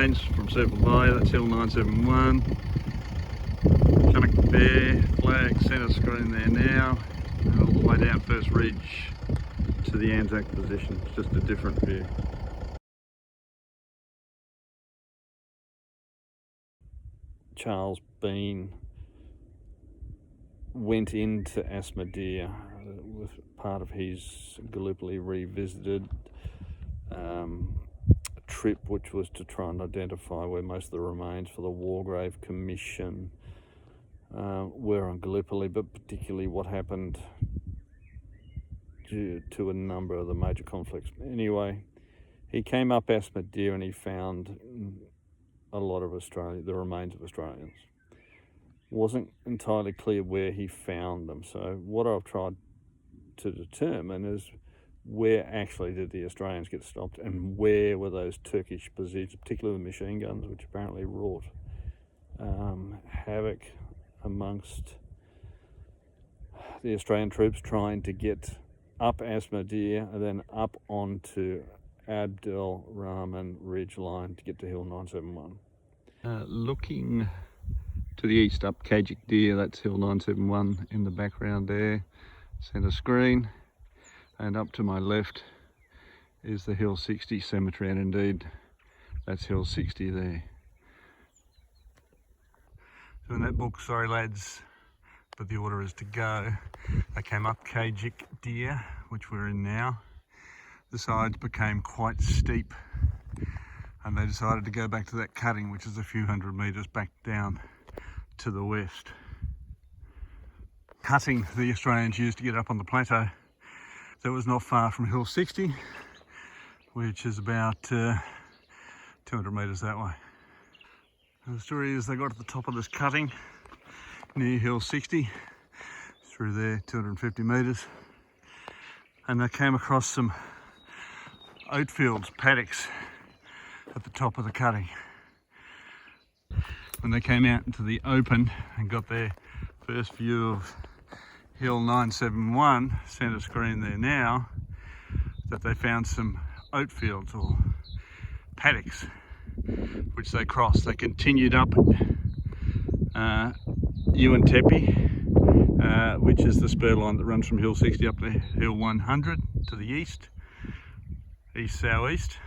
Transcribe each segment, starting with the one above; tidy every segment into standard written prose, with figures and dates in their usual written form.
range from Circle Bay. That's Hill 971. There, flag centre screen there now, and all the way down First Ridge to the ANZAC position. It's just a different view. Charles Bean went into Asma Dere with part of his Gallipoli Revisited trip, which was to try and identify where most of the remains for the Wargrave Commission were on Gallipoli, but particularly what happened due to a number of the major conflicts. Anyway, he came up Asma Dere and he found a lot of the remains of Australians. Wasn't entirely clear where he found them, so what I've tried to determine is where actually did the Australians get stopped, and where were those Turkish positions, particularly the machine guns, which apparently wrought havoc amongst the Australian troops trying to get up Asma Dere and then up onto Abdel Rahman Ridge line to get to Hill 971. Looking to the east up Kajik Dere, that's Hill 971 in the background there, centre screen, and up to my left is the Hill 60 cemetery, and indeed that's Hill 60 there. So in that book, sorry lads, but the order is to go. They came up Kajik Dere, which we're in now. The sides became quite steep and they decided to go back to that cutting, which is a few hundred metres back down to the west. Cutting the Australians used to get up on the plateau that was not far from Hill 60, which is about 200 metres that way. And the story is they got to the top of this cutting near Hill 60, through there 250 metres, and they came across some oat fields, paddocks at the top of the cutting. When they came out into the open and got their first view of Hill 971, centre screen there now, that they found some oat fields or paddocks which they crossed. They continued up Tepe, which is the spur line that runs from Hill 60 up to Hill 100 to the east, east-southeast,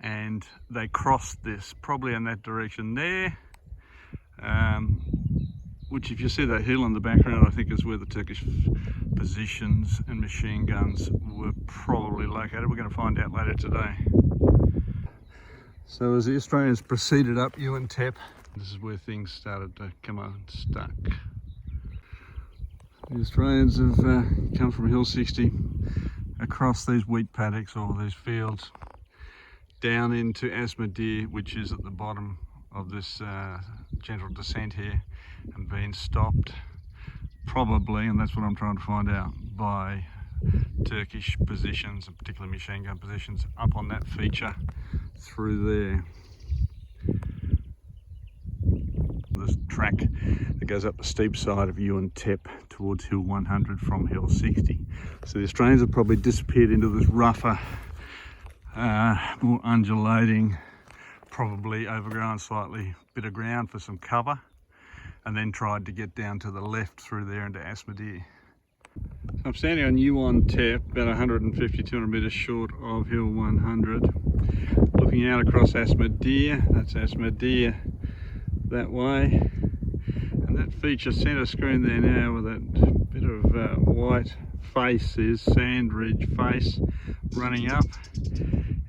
and they crossed this probably in that direction there, which, if you see that hill in the background, I think is where the Turkish positions and machine guns were probably located. We're going to find out later today. So as the Australians proceeded up Tepe, this is where things started to come unstuck. The Australians have come from Hill 60 across these wheat paddocks or these fields down into Asma Dere, which is at the bottom of this gentle descent here, and been stopped probably, and that's what I'm trying to find out, by Turkish positions, and particularly machine gun positions, up on that feature through there. This track that goes up the steep side of Tepe towards Hill 100 from Hill 60. So the Australians have probably disappeared into this rougher, more undulating, probably overgrown slightly bit of ground for some cover, and then tried to get down to the left through there into Asma Dere. So I'm standing on Tepe, about 150-200 metres short of Hill 100, looking out across Asma Dere. That's Asma Dere that way, and that feature centre screen there now with that bit of white face, is sand ridge face running up,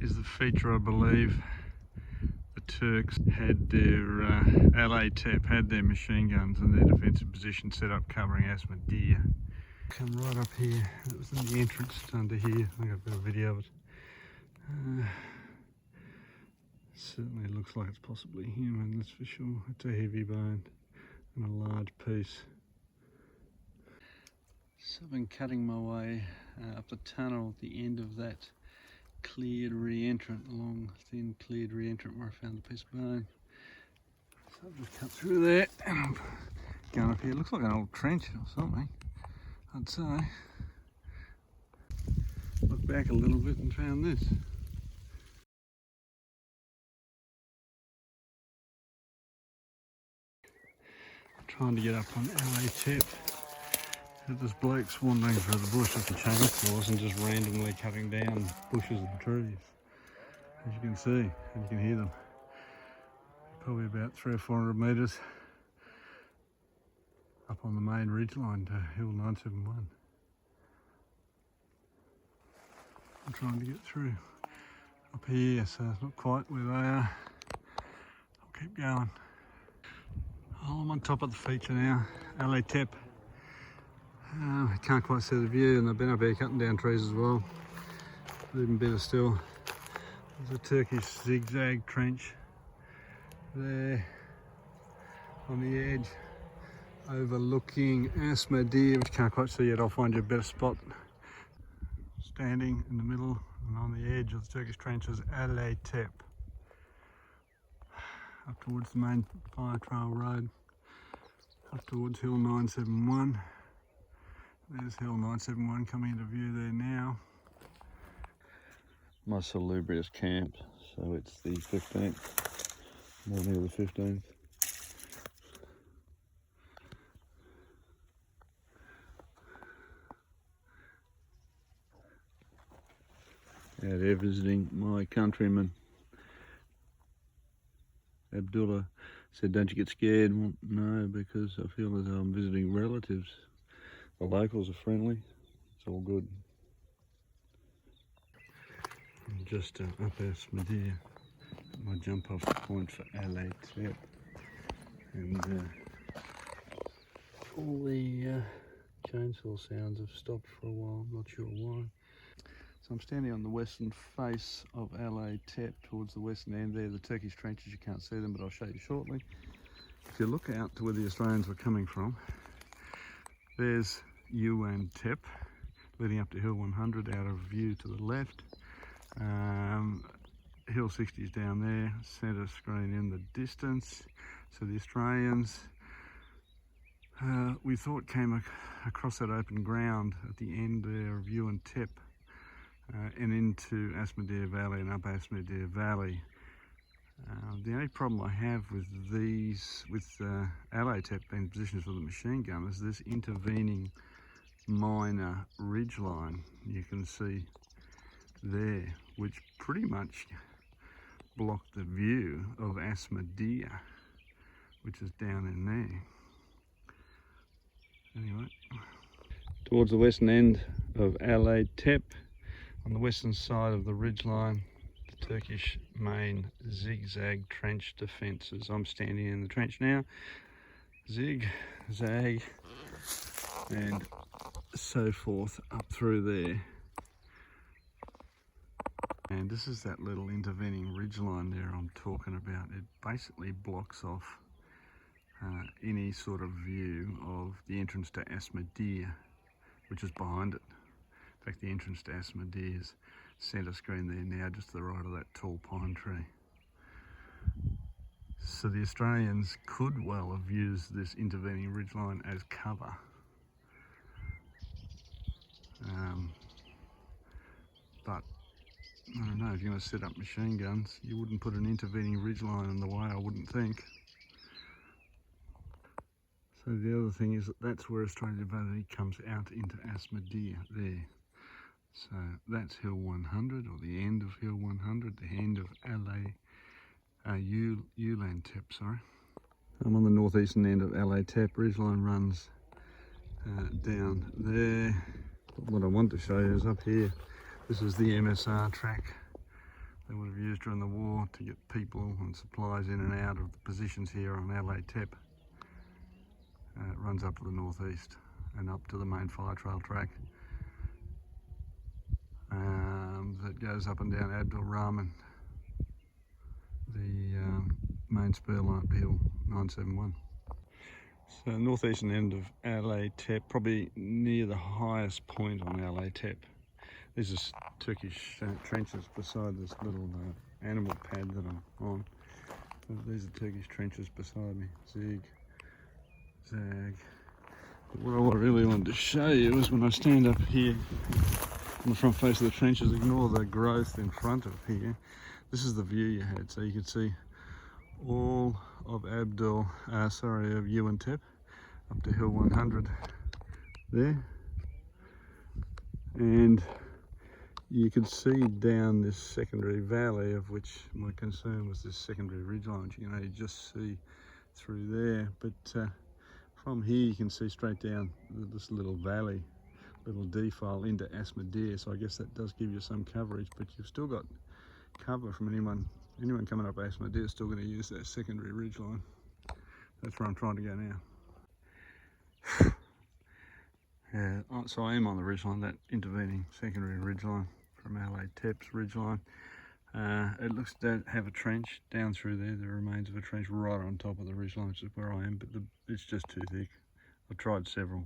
is the feature I believe the Turks had their Tepe had their machine guns and their defensive position set up covering Asma Dere. Come right up here, it was in the entrance under here. I got a bit of video of it. Certainly looks like it's possibly human, that's for sure. It's a heavy bone and a large piece. So I've been cutting my way up the tunnel at the end of that cleared re-entrant, long thin cleared re-entrant where I found the piece of bone. So I've just cut through there and I'm going up here. It looks like an old trench or something, I'd say. Looked back a little bit and found this. Trying to get up on LA Tip. This bloke's wandering through the bush with the chainsaws and just randomly cutting down bushes and trees. As you can see, and you can hear them. Probably about 300 or 400 metres up on the main ridgeline to Hill 971. I'm trying to get through up here, so it's not quite where they are. I'll keep going. Oh, I'm on top of the feature now, LA Tip. I can't quite see the view, and I've been up here cutting down trees as well. Even better still, there's a Turkish zigzag trench there on the edge, overlooking Asma, Dere, which you can't quite see yet. I'll find you a better spot. Standing in the middle and on the edge of the Turkish trenches, LA Tip. Up towards the main fire trail road, up towards Hill 971. There's Hill 971 coming into view there now. My salubrious camp, so it's the 15th, morning of the 15th. Out there visiting my countryman. Abdullah said, "Don't you get scared?" Well, no, because I feel as though I'm visiting relatives. The locals are friendly, it's all good. I'm just up Asma, Dere, my jump off point for LA Tip. And all the chainsaw sounds have stopped for a while, I'm not sure why. So I'm standing on the western face of LA Tip towards the western end there, the Turkish trenches. You can't see them, but I'll show you shortly. If you look out to where the Australians were coming from, there's UN Tip leading up to Hill 100 out of view to the left. Hill 60 is down there, centre screen in the distance. So the Australians, we thought, came across that open ground at the end there of UN Tip and into Asma Dere Valley and up Asma Dere Valley. The only problem I have with these, with LA Tip being positions for the machine gun, is this intervening minor ridgeline you can see there, which pretty much blocked the view of Asma Dere, which is down in there. Anyway, towards the western end of LA Tip, on the western side of the ridgeline, the Turkish main zigzag trench defences. I'm standing in the trench now, zig, zag, and so forth up through there. And this is that little intervening ridgeline there I'm talking about. It basically blocks off any sort of view of the entrance to Asma Dere, which is behind it. In fact, the entrance to Asma Dere is centre screen there now, just to the right of that tall pine tree. So the Australians could well have used this intervening ridgeline as cover. But I don't know, if you're going to set up machine guns, you wouldn't put an intervening ridgeline in the way, I wouldn't think. So the other thing is that that's where Australia Valley comes out into Asma Dere there. So that's Hill 100, or the end of Hill 100, the end of UN Tip, sorry. I'm on the northeastern end of LA Tip. Ridgeline runs down there. But what I want to show you is up here. This is the MSR track they would have used during the war to get people and supplies in and out of the positions here on LA Tip. It runs up to the northeast and up to the main fire trail track that goes up and down Abdul Rahman, the main spur line up Hill 971. So northeastern end of LA Tip, probably near the highest point on LA Tip. These are Turkish trenches beside this little animal pad that I'm on. These are Turkish trenches beside me. Zig, zag. But what I really wanted to show you is when I stand up here on the front face of the trenches, ignore the growth in front of here. This is the view you had, so you could see all of UN Tip up to Hill 100 there. And you could see down this secondary valley, of which my concern was this secondary ridgeline, which you can only just see through there. But from here you can see straight down this little valley, little defile into Asma Dere. So I guess that does give you some coverage, but you've still got cover from anyone coming up Asma Dere is still going to use that secondary ridgeline. That's where I'm trying to go now. Yeah, so I am on the ridgeline, that intervening secondary ridgeline from LA-TEP's ridgeline. It looks to have a trench down through there, the remains of a trench right on top of the ridgeline, which is where I am, but it's just too thick. I've tried several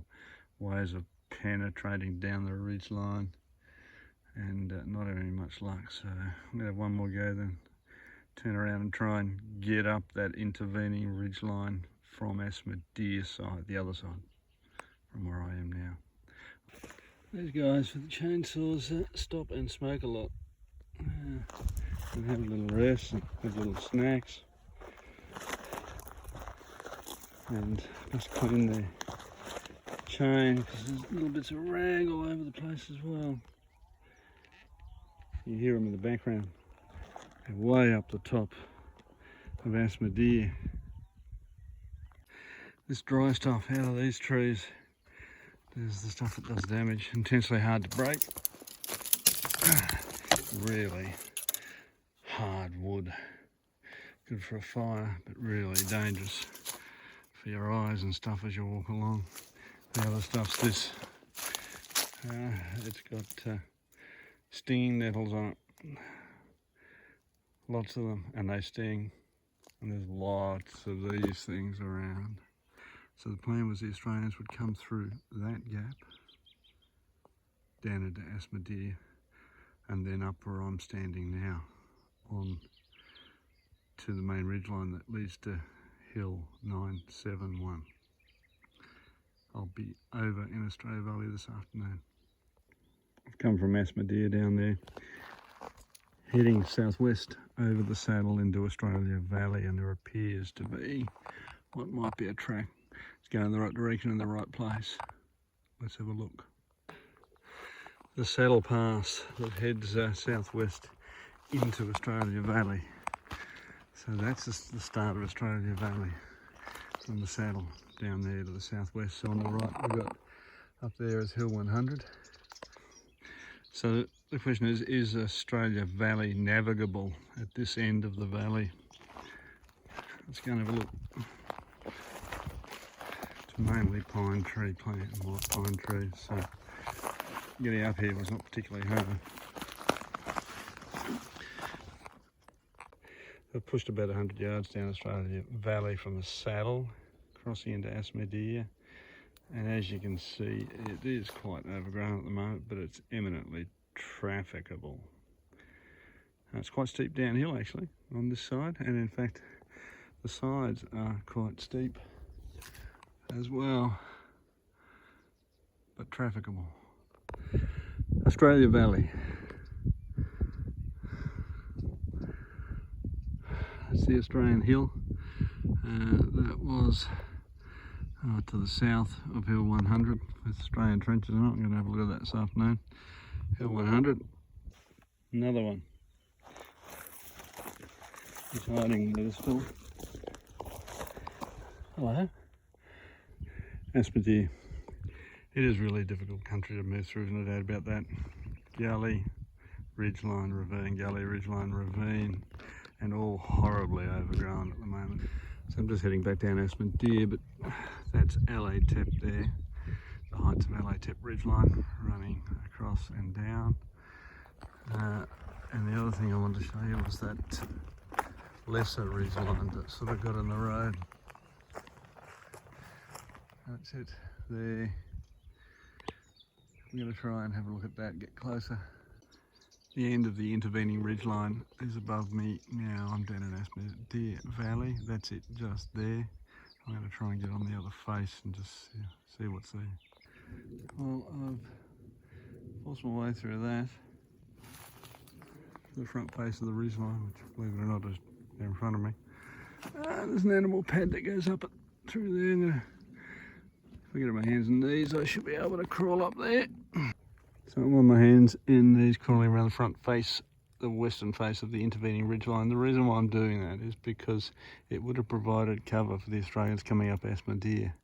ways of penetrating down the ridgeline and not having much luck, so I'm going to have one more go, then turn around and try and get up that intervening ridgeline from Asma Dere side, the other side, from where I am now. These guys with the chainsaws stop and smoke a lot. And have a little rest and have little snacks. And just clean their chain because there's little bits of rag all over the place as well. You hear them in the background. They're way up the top of Asma Dere. This dry stuff out of these trees is the stuff that does damage, intensely hard to break. Really hard wood, good for a fire, but really dangerous for your eyes and stuff as you walk along. The other stuff's this. It's got stinging nettles on it, lots of them, and they sting, and there's lots of these things around. So the plan was the Australians would come through that gap down into Asma Dere and then up where I'm standing now on to the main ridgeline that leads to Hill 971. I'll be over in Australia Valley this afternoon. I've come from Asma Dere down there, heading southwest over the saddle into Australia Valley, and there appears to be what might be a track. It's going in the right direction in the right place. Let's have a look. The saddle pass that heads southwest into Australia Valley. So that's the start of Australia Valley from the saddle down there to the southwest. So on the right we've got up there is Hill 100. So the question is Australia Valley navigable at this end of the valley? Let's go and have a look. It's mainly pine tree plant and white pine trees, so getting up here was not particularly hard. I've pushed about 100 yards down Australia Valley from the saddle, crossing into Asma Dere, and as you can see it is quite overgrown at the moment, but it's eminently trafficable. It's quite steep downhill actually on this side, and in fact the sides are quite steep as well, but trafficable. Australia Valley. That's the Australian Hill. That was to the south of Hill 100 with Australian trenches on it. I'm going to have a look at that this afternoon. Hill 100. Another one. He's hiding with us still. Hello. Asma Dere. It is really a difficult country to move through, no doubt about that. Gully, ridgeline, ravine, gully, ridgeline, ravine, and all horribly overgrown at the moment. So I'm just heading back down Asma Dere, but that's LA-TEP there. The heights of LA-TEP ridgeline running across and down. And the other thing I wanted to show you was that lesser ridgeline that sort of got in the road. That's it there. I'm going to try and have a look at that, get closer. The end of the intervening ridgeline is above me now. I'm down in Asma Dere Valley. That's it, just there. I'm going to try and get on the other face and just see what's there. Well, I've forced my way through that. The front face of the ridgeline, which, believe it or not, is there in front of me. There's an animal pad that goes up through there. I'm going to If I get on my hands and knees, I should be able to crawl up there. So I'm on my hands and knees crawling around the front face, the western face of the intervening ridgeline. The reason why I'm doing that is because it would have provided cover for the Australians coming up Asma Dere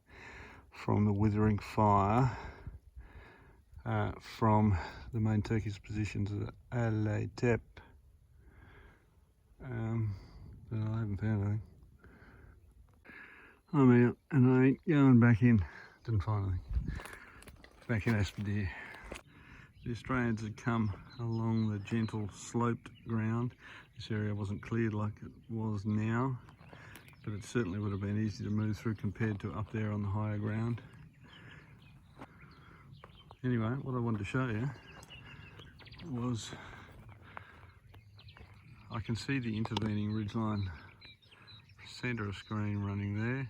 from the withering fire from the main Turkish positions at Gallipoli. But I haven't found anything. I'm out and I ain't going back in. Didn't find anything. Back in Asma Dere. The Australians had come along the gentle sloped ground. This area wasn't cleared like it was now, but it certainly would have been easy to move through compared to up there on the higher ground. Anyway, what I wanted to show you was I can see the intervening ridgeline, centre of screen running there,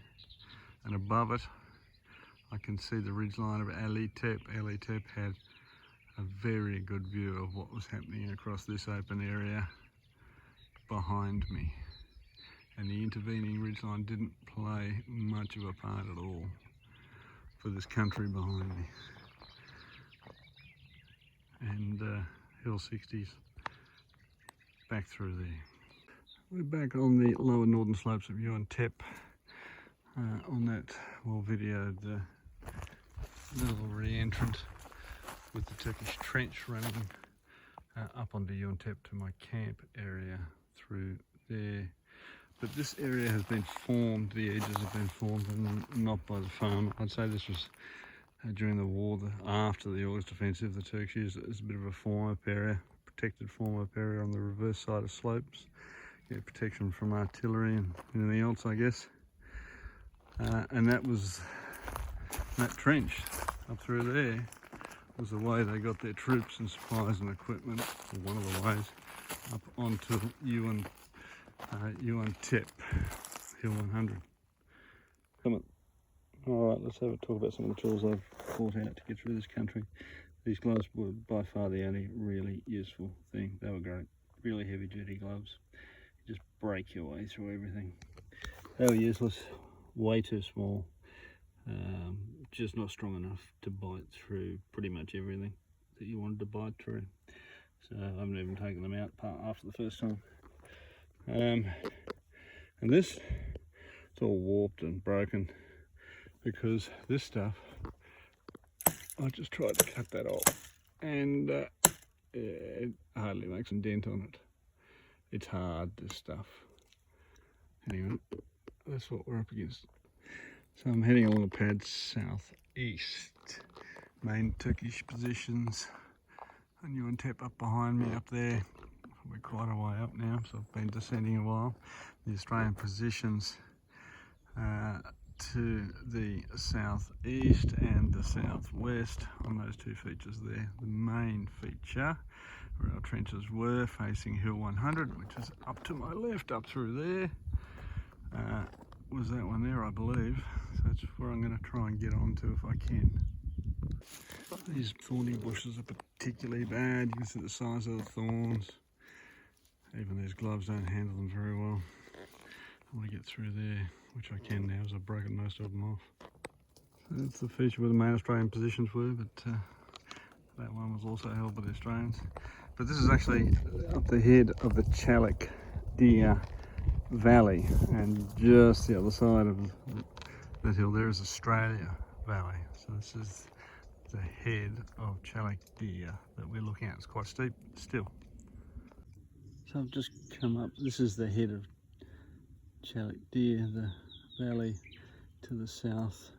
and above it I can see the ridgeline of Gallipoli. Gallipoli had a very good view of what was happening across this open area behind me, and the intervening ridgeline didn't play much of a part at all for this country behind me. And Hill 60s back through there. We're back on the lower northern slopes of UNTEP on that well videoed little re-entrant with the Turkish trench running up onto UNTEP to my camp area through there. But this area has been formed, the edges have been formed, and not by the farm. I'd say this was during the war, after the August offensive. The Turks used it as a bit of a form-up area, protected form-up area on the reverse side of slopes. Get protection from artillery and anything else, I guess. And that was that trench up through there was the way they got their troops and supplies and equipment, or one of the ways, up onto UNTEP, Hill 100. Come on. Alright, let's have a talk about some of the tools I've brought out to get through this country. These gloves were by far the only really useful thing. They were great. Really heavy duty gloves. You just break your way through everything. They were useless, way too small. Just not strong enough to bite through pretty much everything that you wanted to bite through. So I haven't even taken them out after the first time. And this, it's all warped and broken because this stuff, I just tried to cut that off and it hardly makes a dent on it. It's hard, this stuff. Anyway, that's what we're up against. So I'm heading along the pad southeast. Main Turkish positions. And UNTEP up behind me up there. We're quite a way up now, so I've been descending a while. The Australian positions to the southeast and the southwest on those two features there. The main feature where our trenches were facing Hill 100, which is up to my left, up through there. Was that one there, I believe. So that's where I'm going to try and get onto if I can. These thorny bushes are particularly bad. You can see the size of the thorns. Even these gloves don't handle them very well. I want to get through there, which I can now as I've broken most of them off. So that's the feature where the main Australian positions were, but that one was also held by the Australians. But this is actually up the head of the Dere Valley, and just the other side of that hill there is Australia Valley. So this is the head of Dere that we're looking at. It's quite steep still. So I've just come up, this is the head of Dere, the valley to the south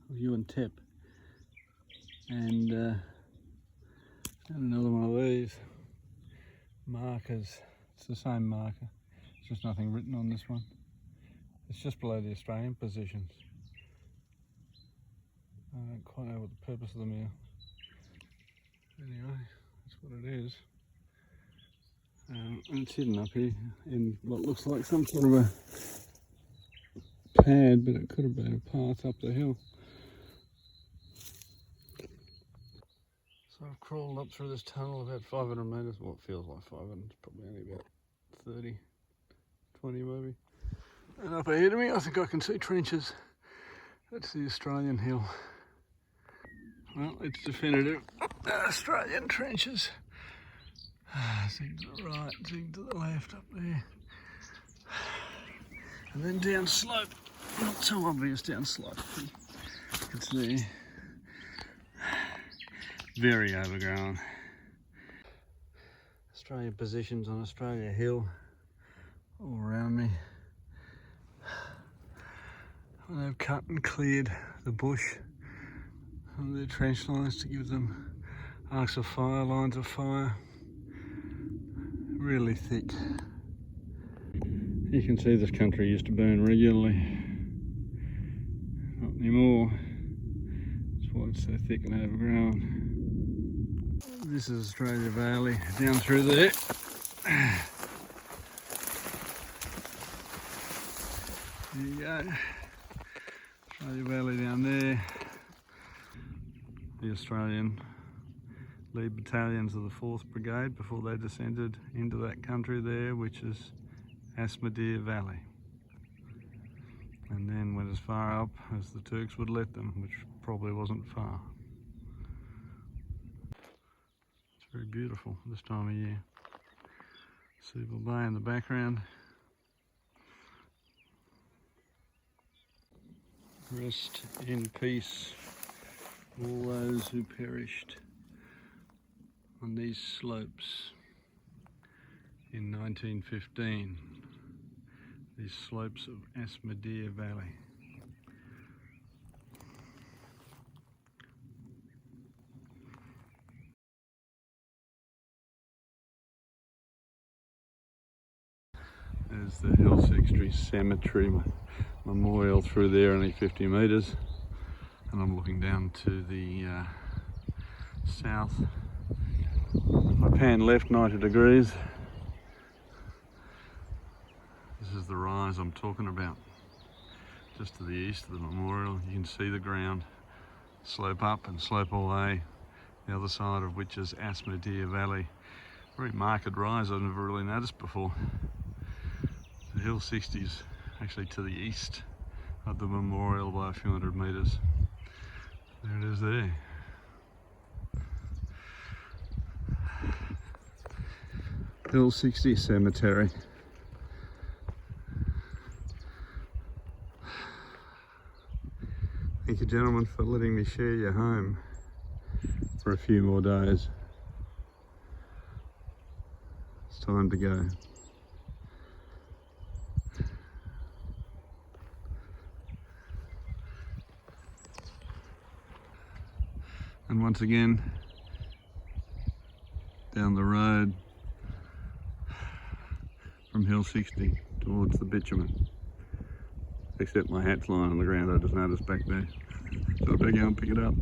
of UNTEP, and another one of these markers. It's the same marker, there's just nothing written on this one. It's just below the Australian positions. I don't quite know what the purpose of them are. Anyway, that's what it is. And it's hidden up here in what looks like some sort of a pad, but it could have been a path up the hill. So I've crawled up through this tunnel about 500 metres. Well, it feels like 500, it's probably only about 30, 20 maybe. And up ahead of me, I think I can see trenches. That's the Australian hill. Well, it's definitive. Australian trenches. Zig to the right, zig to the left up there. And then down slope. Not so obvious down slope. It's there. Very overgrown. Australian positions on Australia Hill all around me. And they've cut and cleared the bush on their trench lines to give them arcs of fire, lines of fire. Really thick. You can see this country used to burn regularly. Not anymore. That's why it's so thick and overgrown. This is Australia Valley, down through there. There you go. Australia Valley down there. The Australian lead battalions of the 4th Brigade before they descended into that country there, which is Asma Dere Valley. And then went as far up as the Turks would let them, which probably wasn't far. It's very beautiful this time of year. Sewell Bay in the background. Rest in peace, all those who perished on these slopes in 1915. These slopes of Asma Dere Valley. There's the Hill 60 Cemetery memorial through there, only 50 metres, and I'm looking down to the south. If I pan left 90 degrees, this is the rise I'm talking about. Just to the east of the memorial, you can see the ground slope up and slope away, the other side of which is Asma Dere Valley. Very marked rise I've never really noticed before. The Hill 60's actually to the east of the memorial by a few hundred metres. There it is there. Hill 60 Cemetery. Thank you, gentlemen, for letting me share your home for a few more days. It's time to go. And once again, down the road from Hill 60 towards the bitumen. Except my hat's lying on the ground, I just noticed back there. So I better go and pick it up.